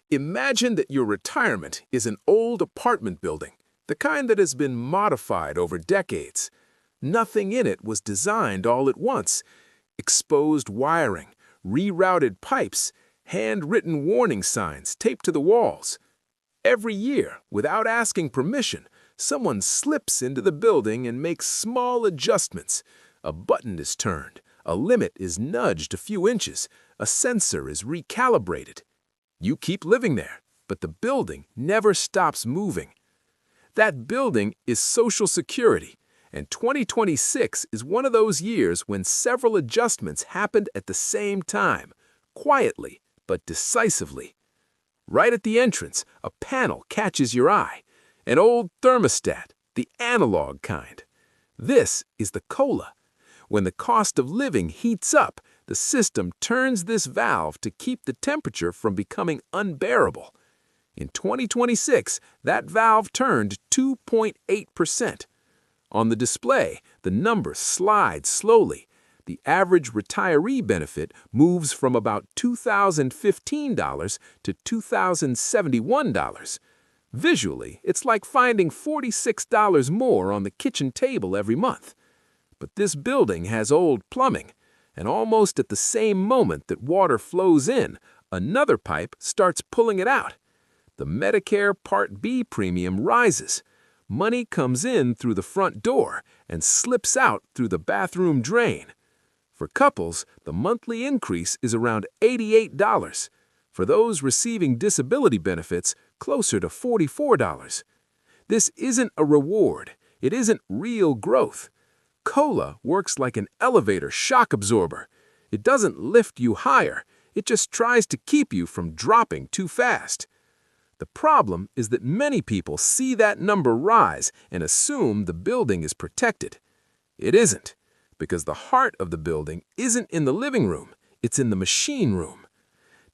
Imagine that your retirement is an old apartment building, the kind that has been modified over decades. Nothing in it was designed all at once. Exposed wiring, rerouted pipes, handwritten warning signs taped to the walls. Every year, without asking permission, someone slips into the building and makes small adjustments. A button is turned, a limit is nudged a few inches, a sensor is recalibrated. You keep living there, but the building never stops moving. That building is Social Security, and 2026 is one of those years when several adjustments happened at the same time, quietly but decisively. Right at the entrance, a panel catches your eye, an old thermostat, the analog kind. This is the COLA. When the cost of living heats up, the system turns this valve to keep the temperature from becoming unbearable. In 2026, that valve turned 2.8%. On the display, the number slides slowly. The average retiree benefit moves from about $2,015 to $2,071. Visually, it's like finding $46 more on the kitchen table every month. But this building has old plumbing, and almost at the same moment that water flows in, another pipe starts pulling it out. The Medicare Part B premium rises. Money comes in through the front door and slips out through the bathroom drain. For couples, the monthly increase is around $88. For those receiving disability benefits, closer to $44. This isn't a reward. It isn't real growth. COLA works like an elevator shock absorber. It doesn't lift you higher. It just tries to keep you from dropping too fast. The problem is that many people see that number rise and assume the building is protected. It isn't, because the heart of the building isn't in the living room, it's in the machine room.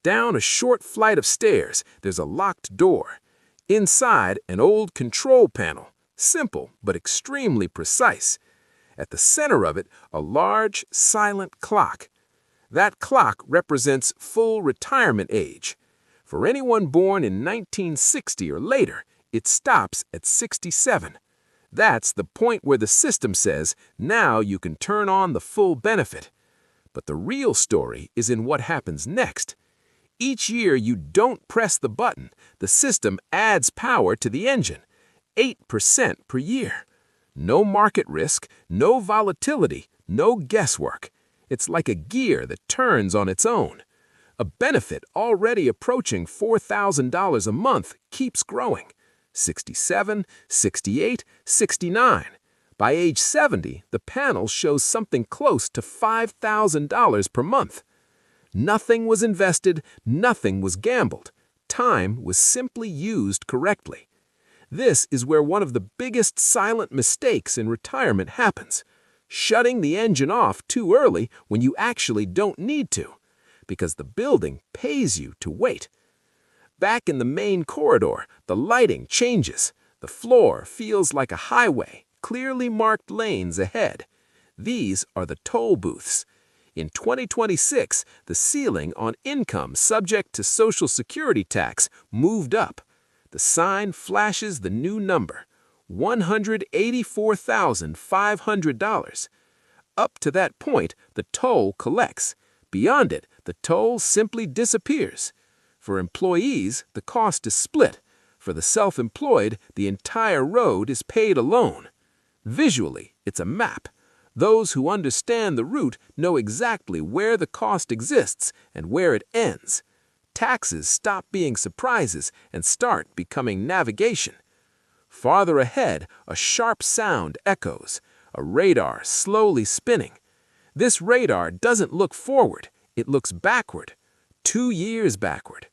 Down a short flight of stairs, there's a locked door. Inside, an old control panel, simple but extremely precise. At the center of it, a large, silent clock. That clock represents full retirement age. For anyone born in 1960 or later, it stops at 67. That's the point where the system says, now you can turn on the full benefit. But the real story is in what happens next. Each year you don't press the button, the system adds power to the engine, 8% per year. No market risk, no volatility, no guesswork. It's like a gear that turns on its own. A benefit already approaching $4,000 a month keeps growing. 67, 68, 69. By age 70, the panel shows something close to $5,000 per month. Nothing was invested, nothing was gambled. Time was simply used correctly. This is where one of the biggest silent mistakes in retirement happens. Shutting the engine off too early when you actually don't need to, because the building pays you to wait. Back in the main corridor, the lighting changes. The floor feels like a highway, clearly marked lanes ahead. These are the toll booths. In 2026, the ceiling on income subject to Social Security tax moved up. The sign flashes the new number, $184,500. Up to that point, the toll collects. Beyond it, the toll simply disappears. For employees, the cost is split. For the self-employed, the entire road is paid alone. Visually, it's a map. Those who understand the route know exactly where the cost exists and where it ends. Taxes stop being surprises and start becoming navigation. Farther ahead, a sharp sound echoes, a radar slowly spinning. This radar doesn't look forward, it looks backward, 2 years backward.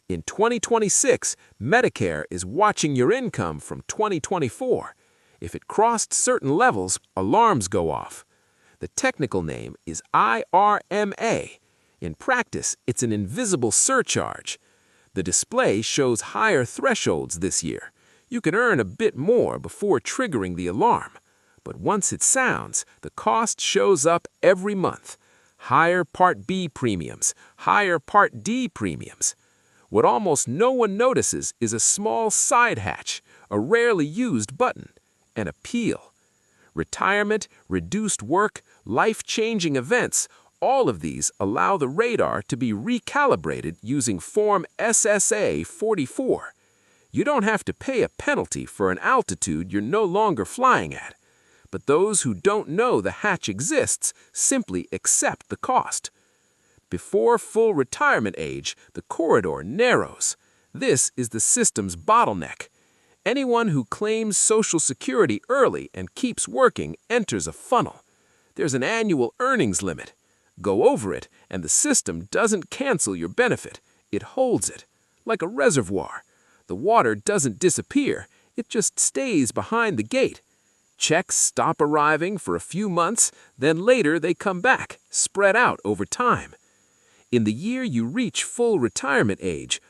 In 2026, Medicare is watching your income from 2024. If it crossed certain levels, alarms go off. The technical name is IRMA. In practice, it's an invisible surcharge. The display shows higher thresholds this year. You can earn a bit more before triggering the alarm. But once it sounds, the cost shows up every month. Higher Part B premiums, higher Part D premiums. What almost no one notices is a small side hatch, a rarely used button, an appeal. Retirement, reduced work, life-changing events, all of these allow the radar to be recalibrated using Form SSA 44. You don't have to pay a penalty for an altitude you're no longer flying at. But those who don't know the hatch exists simply accept the cost. Before full retirement age, the corridor narrows. This is the system's bottleneck. Anyone who claims Social Security early and keeps working enters a funnel. There's an annual earnings limit. Go over it, and the system doesn't cancel your benefit. It holds it, like a reservoir. The water doesn't disappear. It just stays behind the gate. Checks stop arriving for a few months, then later they come back, spread out over time. In the year you reach full retirement age,